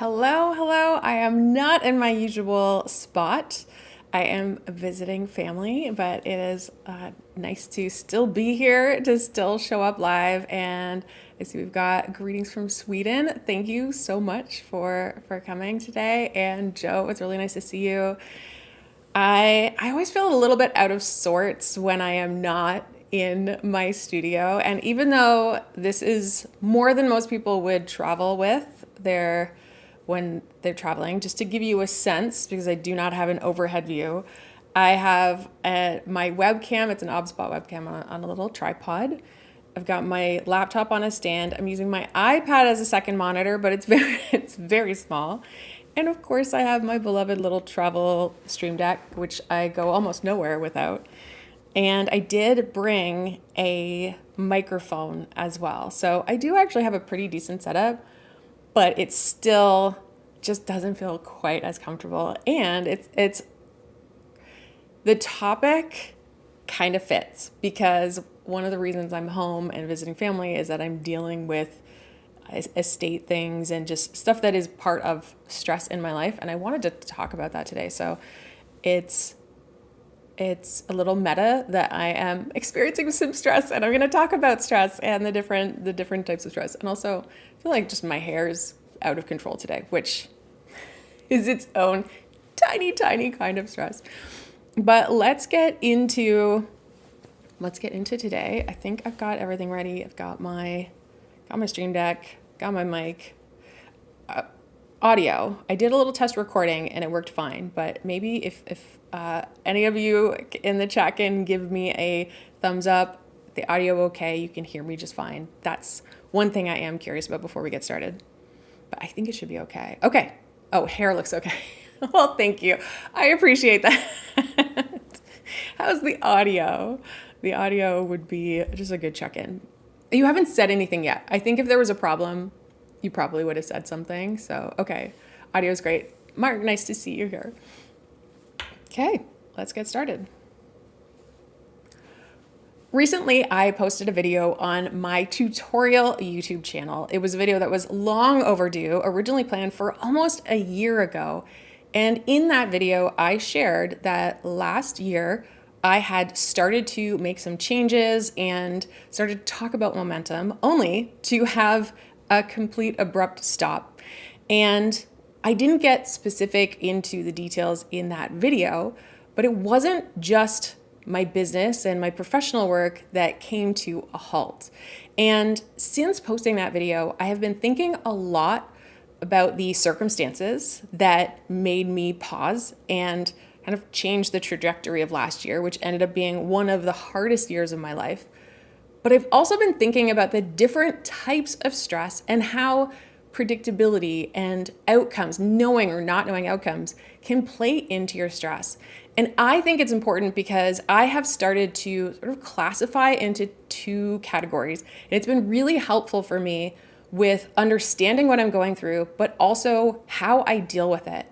Hello, hello. I am not in my usual spot. I am visiting family, but it is nice to still be here, to still show up live. And I see we've got greetings from Sweden. Thank you so much for coming today. And Joe, it's really nice to see you. I always feel a little bit out of sorts when I am not in my studio. And even though this is more than most people would travel with, when they're traveling, just to give you a sense, because I do not have an overhead view, I have my webcam. It's an ObSpot webcam on a little tripod. I've got my laptop on a stand. I'm using my iPad as a second monitor, but it's very small. And of course, I have my beloved little travel stream deck, which I go almost nowhere without. And I did bring a microphone as well. So I do actually have a pretty decent setup, but it still just doesn't feel quite as comfortable. And it's the topic kind of fits because one of the reasons I'm home and visiting family is that I'm dealing with estate things and just stuff that is part of stress in my life. And I wanted to talk about that today. So it's a little meta that I am experiencing some stress, and I'm going to talk about stress and the different types of stress. And also I feel like just my hair is out of control today, which is its own tiny kind of stress. But let's get into today. I think I've got everything ready. I've got my stream deck, got my mic. Audio, I did a little test recording and it worked fine, but maybe if any of you in the chat can give me a thumbs up, the audio okay, you can hear me just fine. That's one thing I am curious about before we get started, but I think it should be okay. Okay. Oh, hair looks okay. Well, thank you. I appreciate that. How's the audio? The audio would be just a good check-in. You haven't said anything yet. I think if there was a problem, you probably would have said something. So, okay, audio is great. Mark, nice to see you here. Okay, let's get started. Recently, I posted a video on my tutorial YouTube channel. It was a video that was long overdue, originally planned for almost a year ago. And in that video, I shared that last year, I had started to make some changes and started to talk about momentum, only to have a complete abrupt stop. And I didn't get specific into the details in that video, but it wasn't just my business and my professional work that came to a halt. And since posting that video, I have been thinking a lot about the circumstances that made me pause and kind of change the trajectory of last year, which ended up being one of the hardest years of my life. But I've also been thinking about the different types of stress and how predictability and outcomes, knowing or not knowing outcomes, can play into your stress. And I think it's important because I have started to sort of classify into two categories. And it's been really helpful for me with understanding what I'm going through, but also how I deal with it.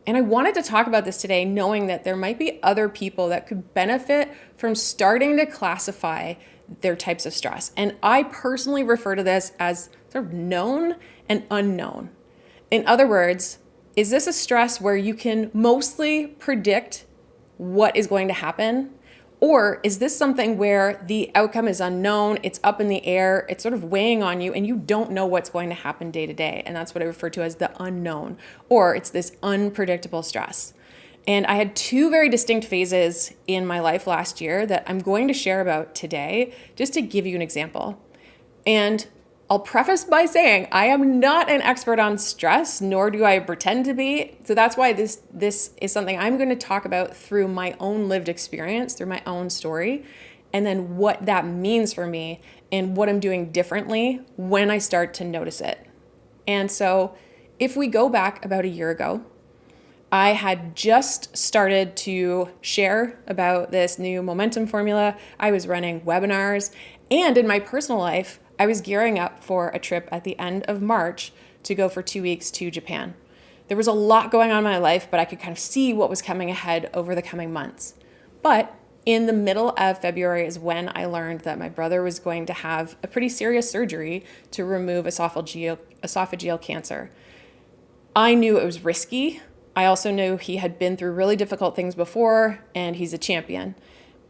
And I wanted to talk about this today, knowing that there might be other people that could benefit from starting to classify their types of stress. And I personally refer to this as sort of known and unknown. In other words, is this a stress where you can mostly predict what is going to happen? Or is this something where the outcome is unknown, it's up in the air, it's sort of weighing on you, and you don't know what's going to happen day to day? And that's what I refer to as the unknown, or it's this unpredictable stress. And I had two very distinct phases in my life last year that I'm going to share about today, just to give you an example. And I'll preface by saying I am not an expert on stress, nor do I pretend to be. So that's why this is something I'm going to talk about through my own lived experience, through my own story, and then what that means for me and what I'm doing differently when I start to notice it. And so if we go back about a year ago, I had just started to share about this new momentum formula. I was running webinars, and in my personal life, I was gearing up for a trip at the end of March to go for 2 weeks to Japan. There was a lot going on in my life, but I could kind of see what was coming ahead over the coming months. But in the middle of February is when I learned that my brother was going to have a pretty serious surgery to remove esophageal cancer. I knew it was risky. I also knew he had been through really difficult things before, and he's a champion.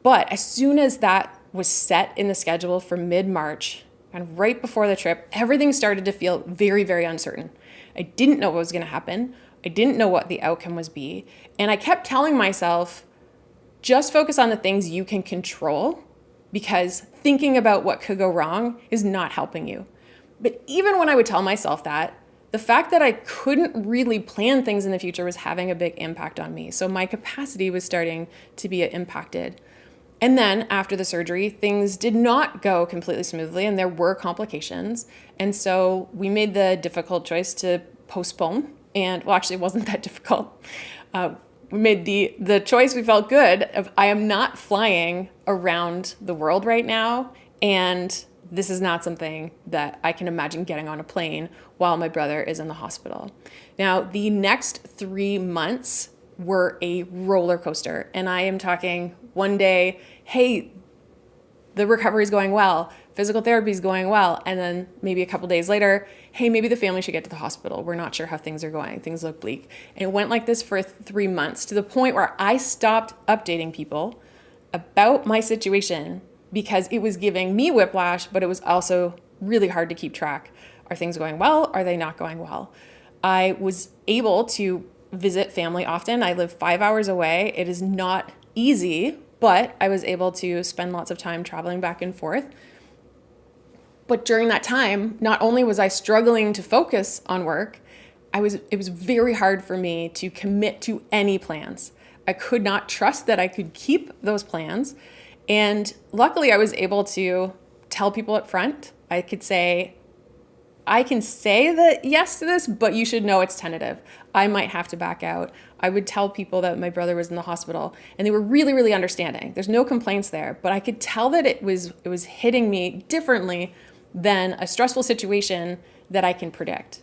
But as soon as that was set in the schedule for mid-March, and right before the trip, everything started to feel very, very uncertain. I didn't know what was going to happen. I didn't know what the outcome was be. And I kept telling myself, just focus on the things you can control, because thinking about what could go wrong is not helping you. But even when I would tell myself that, the fact that I couldn't really plan things in the future was having a big impact on me. So my capacity was starting to be impacted. And then after the surgery, things did not go completely smoothly and there were complications. And so we made the difficult choice to postpone. And well, actually it wasn't that difficult. We made the choice we felt good of, I am not flying around the world right now. And this is not something that I can imagine getting on a plane while my brother is in the hospital. Now, the next 3 months were a roller coaster. And I am talking one day, hey, the recovery is going well, physical therapy is going well. And then maybe a couple days later, hey, maybe the family should get to the hospital. We're not sure how things are going. Things look bleak. And it went like this for 3 months, to the point where I stopped updating people about my situation because it was giving me whiplash, but it was also really hard to keep track. Are things going well? Are they not going well? I was able to visit family often. I live 5 hours away. It is not easy, but I was able to spend lots of time traveling back and forth. But during that time, not only was I struggling to focus on work, it was very hard for me to commit to any plans. I could not trust that I could keep those plans. And luckily I was able to tell people up front. I can say that yes to this, but you should know it's tentative. I might have to back out. I would tell people that my brother was in the hospital, and they were really, really understanding. There's no complaints there, but I could tell that it was hitting me differently than a stressful situation that I can predict.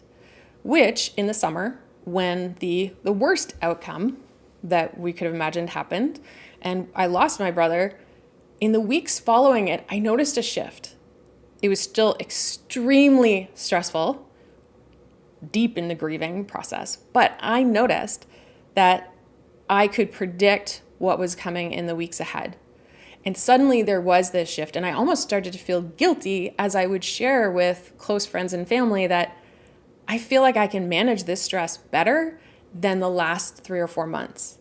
Which in the summer, when the worst outcome that we could have imagined happened, and I lost my brother, in the weeks following it, I noticed a shift. It was still extremely stressful, deep in the grieving process, but I noticed that I could predict what was coming in the weeks ahead. And suddenly there was this shift, and I almost started to feel guilty as I would share with close friends and family that I feel like I can manage this stress better than the last 3 or 4 months.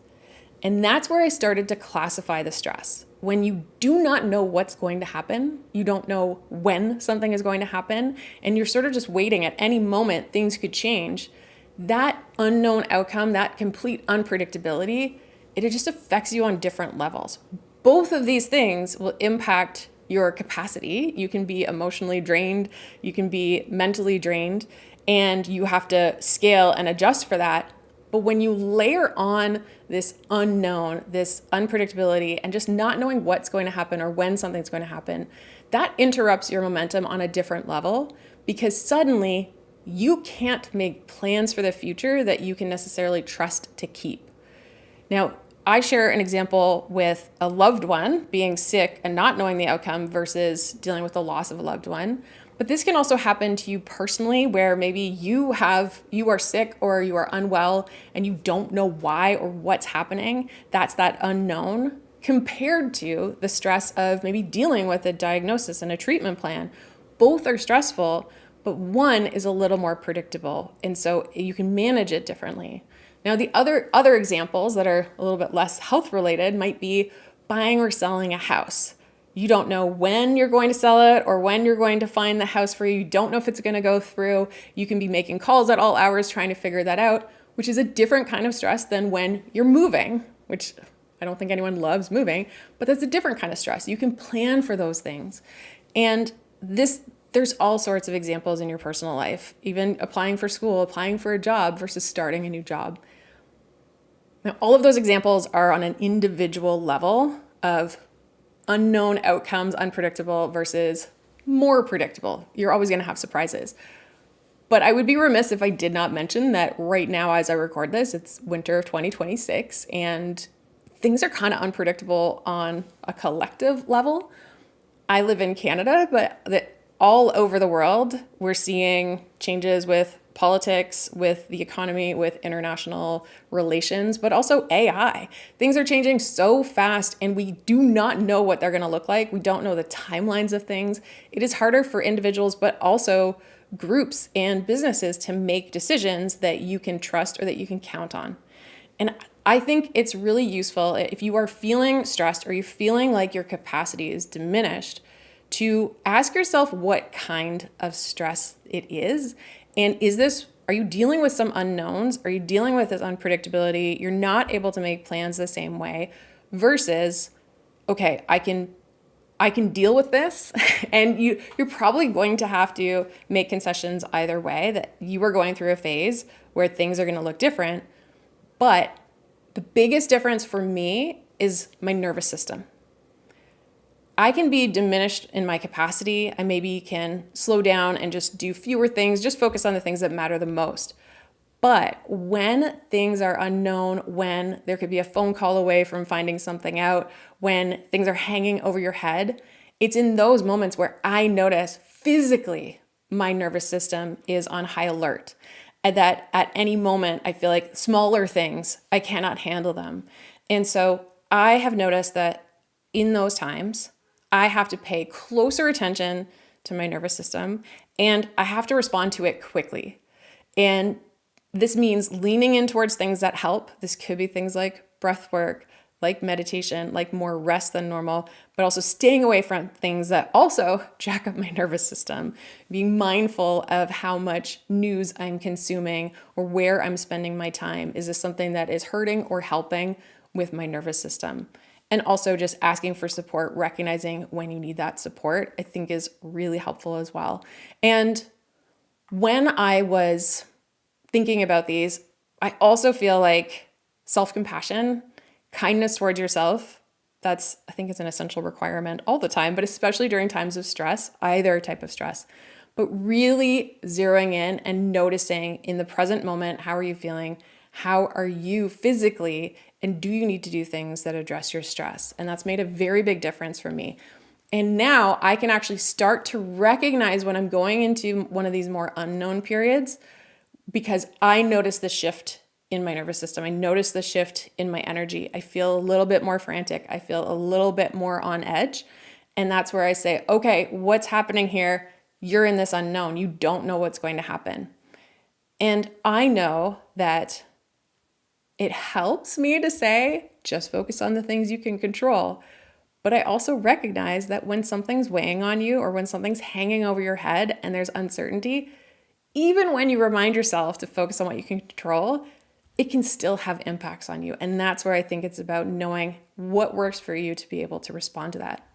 And that's where I started to classify the stress. When you do not know what's going to happen, you don't know when something is going to happen, and you're sort of just waiting. At any moment, things could change. That unknown outcome, that complete unpredictability, it just affects you on different levels. Both of these things will impact your capacity. You can be emotionally drained, you can be mentally drained, and you have to scale and adjust for that. But when you layer on this unknown, this unpredictability, and just not knowing what's going to happen or when something's going to happen, that interrupts your momentum on a different level, because suddenly you can't make plans for the future that you can necessarily trust to keep. Now, I share an example with a loved one being sick and not knowing the outcome versus dealing with the loss of a loved one. But this can also happen to you personally, where maybe you are sick or you are unwell and you don't know why or what's happening. That's that unknown, compared to the stress of maybe dealing with a diagnosis and a treatment plan. Both are stressful, but one is a little more predictable, and so you can manage it differently. Now, the other examples that are a little bit less health related might be buying or selling a house. You don't know when you're going to sell it or when you're going to find the house for you. You don't know if it's going to go through. You can be making calls at all hours trying to figure that out, which is a different kind of stress than when you're moving, which I don't think anyone loves moving, but that's a different kind of stress. You can plan for those things. And there's all sorts of examples in your personal life, even applying for school, applying for a job versus starting a new job. Now, all of those examples are on an individual level of unknown outcomes, unpredictable versus more predictable. You're always going to have surprises. But I would be remiss if I did not mention that right now, as I record this, it's winter of 2026, and things are kind of unpredictable on a collective level. I live in Canada, but all over the world, we're seeing changes with politics, with the economy, with international relations, but also AI. Things are changing so fast and we do not know what they're going to look like. We don't know the timelines of things. It is harder for individuals, but also groups and businesses to make decisions that you can trust or that you can count on. And I think it's really useful if you are feeling stressed or you're feeling like your capacity is diminished to ask yourself what kind of stress it is. And are you dealing with some unknowns? Are you dealing with this unpredictability? You're not able to make plans the same way versus, okay, I can deal with this. And you're probably going to have to make concessions either way, that you are going through a phase where things are going to look different. But the biggest difference for me is my nervous system. I can be diminished in my capacity. I maybe can slow down and just do fewer things, just focus on the things that matter the most. But when things are unknown, when there could be a phone call away from finding something out, when things are hanging over your head, it's in those moments where I notice physically my nervous system is on high alert. And that at any moment, I feel like smaller things, I cannot handle them. And so I have noticed that in those times, I have to pay closer attention to my nervous system and I have to respond to it quickly. And this means leaning in towards things that help. This could be things like breath work, like meditation, like more rest than normal, but also staying away from things that also jack up my nervous system, being mindful of how much news I'm consuming or where I'm spending my time. Is this something that is hurting or helping with my nervous system? And also just asking for support, recognizing when you need that support, I think is really helpful as well. And when I was thinking about these, I also feel like self-compassion, kindness towards yourself, I think it's an essential requirement all the time, but especially during times of stress, either type of stress. But really zeroing in and noticing in the present moment, how are you feeling? How are you physically? And do you need to do things that address your stress? And that's made a very big difference for me. And now I can actually start to recognize when I'm going into one of these more unknown periods, because I notice the shift in my nervous system. I notice the shift in my energy. I feel a little bit more frantic. I feel a little bit more on edge. And that's where I say, okay, what's happening here? You're in this unknown. You don't know what's going to happen. And I know that it helps me to say, just focus on the things you can control. But I also recognize that when something's weighing on you or when something's hanging over your head and there's uncertainty, even when you remind yourself to focus on what you can control, it can still have impacts on you. And that's where I think it's about knowing what works for you to be able to respond to that.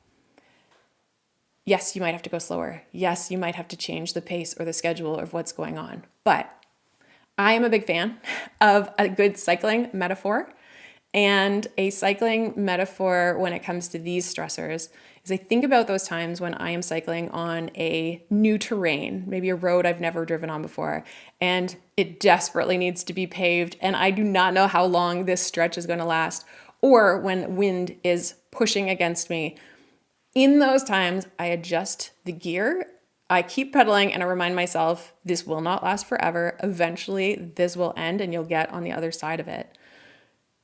Yes, you might have to go slower. Yes, you might have to change the pace or the schedule of what's going on. But I am a big fan of a good cycling metaphor. And a cycling metaphor when it comes to these stressors is I think about those times when I am cycling on a new terrain, maybe a road I've never driven on before, and it desperately needs to be paved, and I do not know how long this stretch is going to last, or when wind is pushing against me. In those times, I adjust the gear, I keep pedaling, and I remind myself, this will not last forever. Eventually, this will end, and you'll get on the other side of it.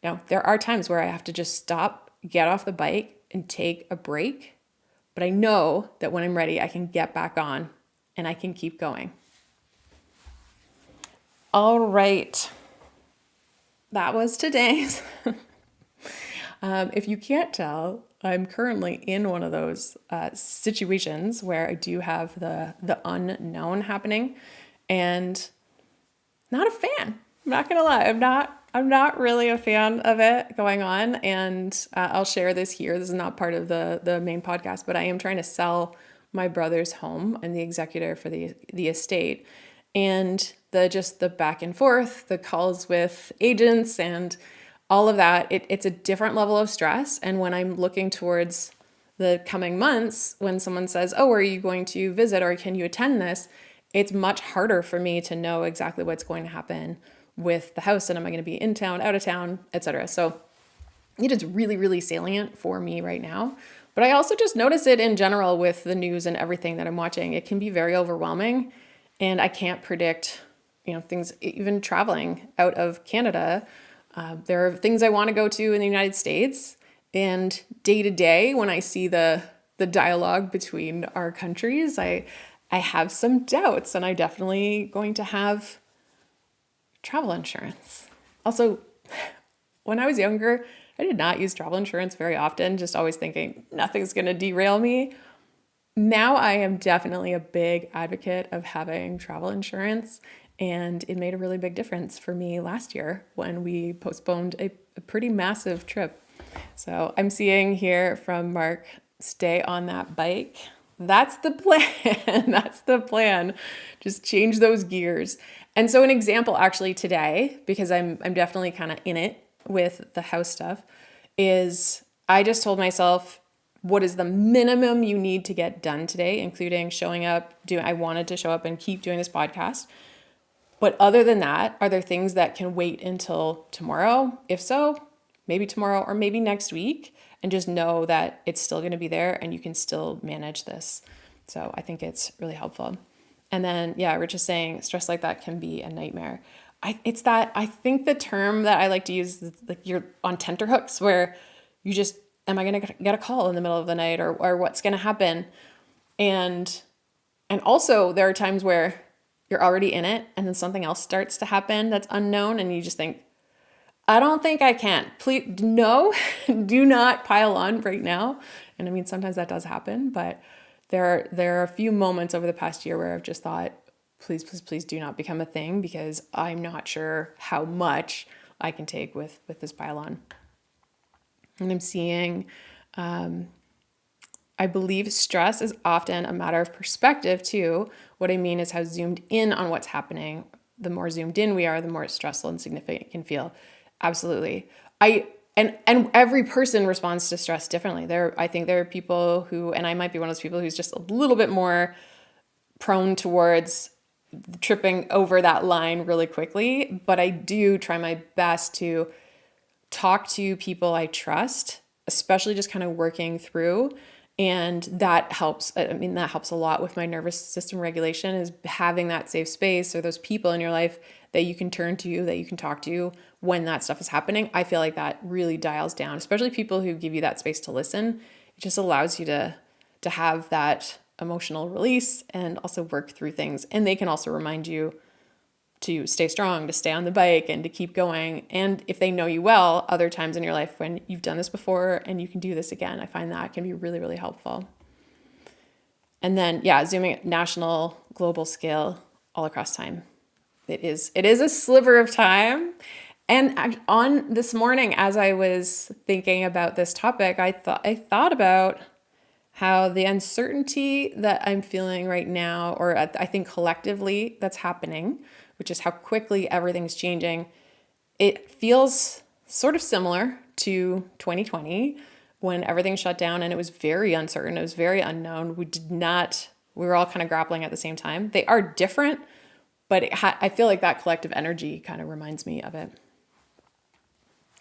Now, there are times where I have to just stop, get off the bike, and take a break. But I know that when I'm ready, I can get back on and I can keep going. All right. That was today's. If you can't tell, I'm currently in one of those situations where I do have the unknown happening, and not a fan. I'm not gonna lie. I'm not really a fan of it going on, and I'll share this here. This is not part of the main podcast, but I am trying to sell my brother's home. I'm the executor for the estate, and the back and forth, the calls with agents, and all of that. It's a different level of stress. And when I'm looking towards the coming months, when someone says, "Oh, are you going to visit or can you attend this?" It's much harder for me to know exactly what's going to happen with the house, and am I going to be in town, out of town, etc. So it is really, really salient for me right now. But I also just notice it in general with the news and everything that I'm watching. It can be very overwhelming, and I can't predict things, even traveling out of Canada. There are things I want to go to in the United States, and day to day, when I see the dialogue between our countries, I have some doubts, and I definitely going to have travel insurance. Also, when I was younger, I did not use travel insurance very often, just always thinking nothing's going to derail me. Now I am definitely a big advocate of having travel insurance, and it made a really big difference for me last year when we postponed a pretty massive trip. So I'm seeing here from Mark, stay on that bike. That's the plan. That's the plan. Just change those gears. And so an example actually today, because I'm definitely kind of in it with the house stuff, is I just told myself, what is the minimum you need to get done today, including showing up, I wanted to show up and keep doing this podcast. But other than that, are there things that can wait until tomorrow? If so, maybe tomorrow or maybe next week, and just know that it's still going to be there and you can still manage this. So I think it's really helpful. And then, yeah, Rich is saying stress like that can be a nightmare. I think the term that I like to use is like you're on tenterhooks, where you just, am I going to get a call in the middle of the night, or what's going to happen? And also there are times where you're already in it and then something else starts to happen that's unknown, and you just think, I don't think I can. Please, no, do not pile on right now. And I mean, sometimes that does happen, but there are a few moments over the past year where I've just thought, please, please, please do not become a thing, because I'm not sure how much I can take with this pile on. And I'm seeing, I believe stress is often a matter of perspective too. What I mean is how zoomed in on what's happening. The more zoomed in we are, the more stressful and significant it can feel. Absolutely. And every person responds to stress differently. I think there are people who, and I might be one of those people who's just a little bit more prone towards tripping over that line really quickly. But I do try my best to talk to people I trust, especially just kind of working through. And that helps. I mean, that helps a lot with my nervous system regulation, is having that safe space or those people in your life that you can turn to, that you can talk to when that stuff is happening. I feel like that really dials down, especially people who give you that space to listen. It just allows you to have that emotional release and also work through things. And they can also remind you to stay strong, to stay on the bike, and to keep going. And if they know you well, other times in your life when you've done this before and you can do this again, I find that can be really, really helpful. And then, yeah, zooming at national, global scale, all across time. It is a sliver of time. And on this morning, as I was thinking about this topic, I thought about how the uncertainty that I'm feeling right now, or I think collectively that's happening, which is how quickly everything's changing, it feels sort of similar to 2020 when everything shut down and it was very uncertain. It was very unknown. We were all kind of grappling at the same time. They are different, but I feel like that collective energy kind of reminds me of it.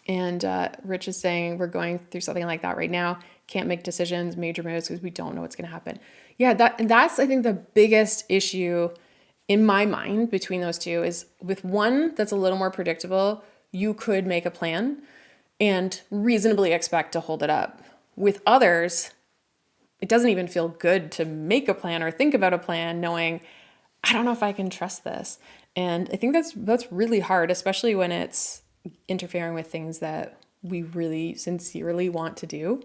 And Rich is saying we're going through something like that right now. Can't make decisions, major moves, because we don't know what's going to happen. Yeah, that's I think the biggest issue in my mind between those two is with one that's a little more predictable, you could make a plan and reasonably expect to hold it up. With others, it doesn't even feel good to make a plan or think about a plan knowing, I don't know if I can trust this. And I think that's really hard, especially when it's interfering with things that we really sincerely want to do.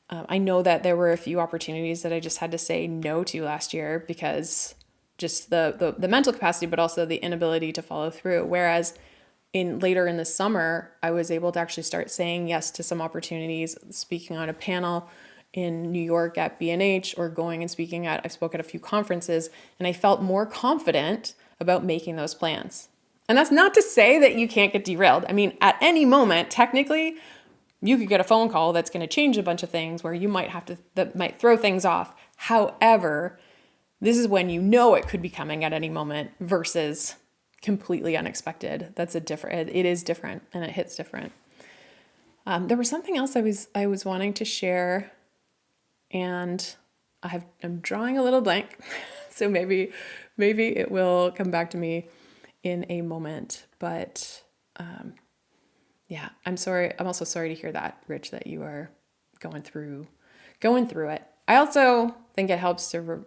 I know that there were a few opportunities that I just had to say no to last year because just the mental capacity, but also the inability to follow through. Whereas later in the summer, I was able to actually start saying yes to some opportunities, speaking on a panel in New York at B&H, or going and I spoke at a few conferences, and I felt more confident about making those plans. And that's not to say that you can't get derailed. I mean, at any moment, technically, you could get a phone call that's going to change a bunch of things where you that might throw things off. However, this is when you know it could be coming at any moment versus completely unexpected. It is different and it hits different. There was something else I was wanting to share, and I'm drawing a little blank. So maybe it will come back to me. in a moment. But yeah, I'm sorry. I'm also sorry to hear that, Rich, that you are going through it. I also think it helps to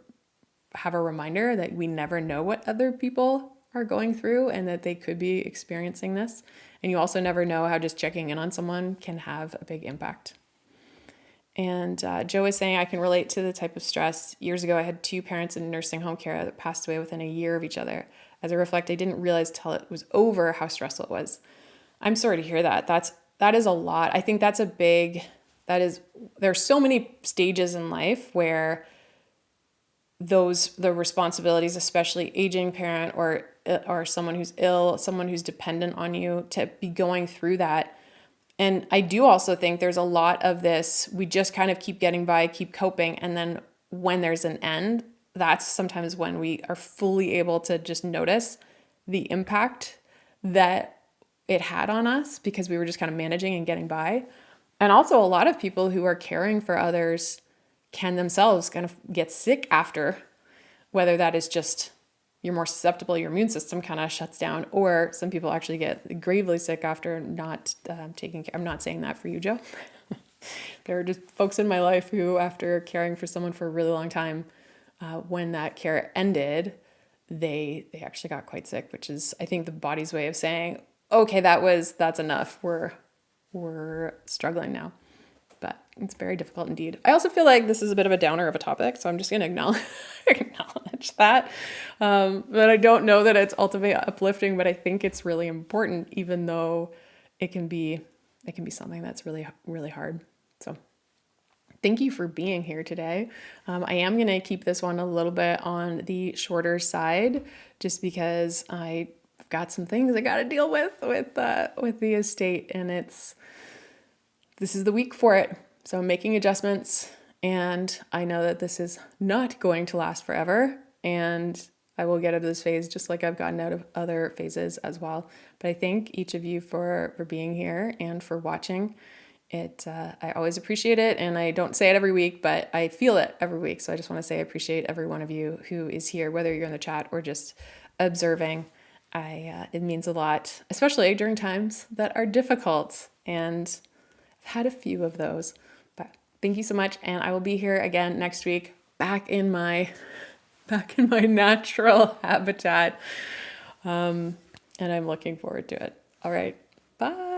have a reminder that we never know what other people are going through and that they could be experiencing this. And you also never know how just checking in on someone can have a big impact. And Joe is saying, I can relate to the type of stress. Years ago, I had 2 parents in nursing home care that passed away within a year of each other. As I reflect, I didn't realize till it was over how stressful it was. I'm sorry to hear that. That is a lot. I think there's so many stages in life where the responsibilities, especially aging parent or someone who's ill, someone who's dependent on you, to be going through that. And I do also think there's a lot of this, we just kind of keep getting by, keep coping. And then when there's an end, that's sometimes when we are fully able to just notice the impact that it had on us because we were just kind of managing and getting by. And also a lot of people who are caring for others can themselves kind of get sick after, whether that is just you're more susceptible, your immune system kind of shuts down, or some people actually get gravely sick after not taking care. I'm not saying that for you, Joe. There are just folks in my life who, after caring for someone for a really long time, when that care ended, they actually got quite sick, which is, I think, the body's way of saying, okay, that's enough. We're struggling now. But it's very difficult indeed. I also feel like this is a bit of a downer of a topic, so I'm just going to acknowledge that. But I don't know that it's ultimately uplifting, but I think it's really important, even though it can be something that's really, really hard. So thank you for being here today. I am going to keep this one a little bit on the shorter side, just because I've got some things I got to deal with the estate, and this is the week for it. So I'm making adjustments, and I know that this is not going to last forever, and I will get out of this phase just like I've gotten out of other phases as well. But I thank each of you for being here and for watching it. I always appreciate it, and I don't say it every week, but I feel it every week. So I just want to say I appreciate every one of you who is here, whether you're in the chat or just observing. It means a lot, especially during times that are difficult, and I've had a few of those. But thank you so much, and I will be here again next week, back in my natural habitat, and I'm looking forward to it. All right, bye.